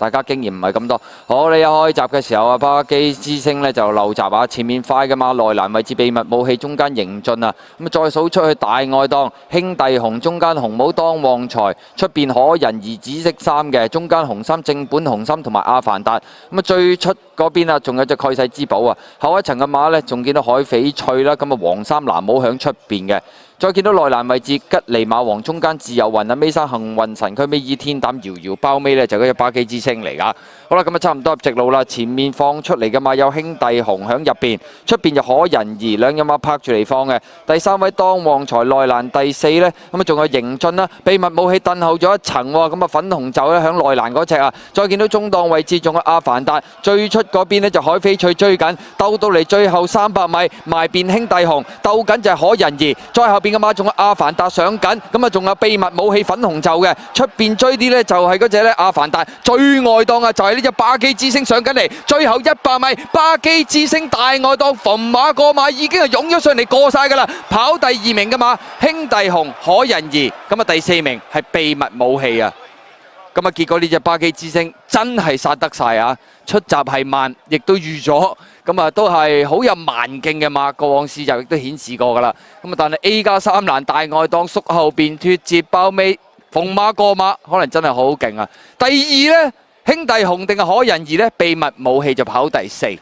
大家經驗唔係咁多。好，你一開閘嘅時候啊，巴基之星呢就漏閘啊，前面快嘅馬內欄位置秘密武器，中間迎進啊，咁再數出去大外檔兄弟紅，中間紅帽當旺財，出邊可人兒紫色衫嘅，中間紅衫正本紅心同埋阿凡達，咁啊最出嗰邊啊，仲有隻蓋世之寶啊，後一層嘅馬呢，仲見到海翡翠啦，咁啊黃衫藍帽響出邊嘅。再見到內欄位置吉利馬王，中間自由雲啊，尾生幸運神區，尾以天膽搖搖包尾呢，就嗰隻巴基之星嚟㗎。好啦，咁啊差唔多入直路啦，前面放出嚟嘅馬有兄弟紅響入邊，出邊就可人兒兩隻馬拍住嚟放嘅。第三位當旺財內欄第四呢，咁啊仲有迎進啦，秘密武器燉後咗一層喎，咁啊粉紅袖咧響內欄嗰隻啊。再見到中檔位置仲有阿凡達，最出嗰邊呢就海翡翠追緊，鬥到嚟最後300米埋邊兄弟紅，鬥緊就係可人兒，再後邊嘅馬仲有阿凡達上緊，咁啊仲有秘密武器粉紅袖嘅，出邊追啲呢就係嗰隻呢阿凡達，最外檔啊就係呢隻巴基之星上緊嚟，最後100米巴基之星大外檔逢馬過馬已經係湧咗上嚟過晒㗎啦，跑第2名嘅馬兄弟紅可人兒，咁啊第4名係秘密武器啊。咁啊，結果呢隻巴基之星真係殺得晒啊！出閘係慢，亦都預咗，咁啊都係好有慢勁嘅馬。過往試就亦都顯示過㗎啦。咁啊，但係 A+3欄大外檔縮後邊脫節包尾，逢馬過馬，可能真係好勁啊！第2呢，兄弟紅定係可人兒呢？秘密武器就跑第4。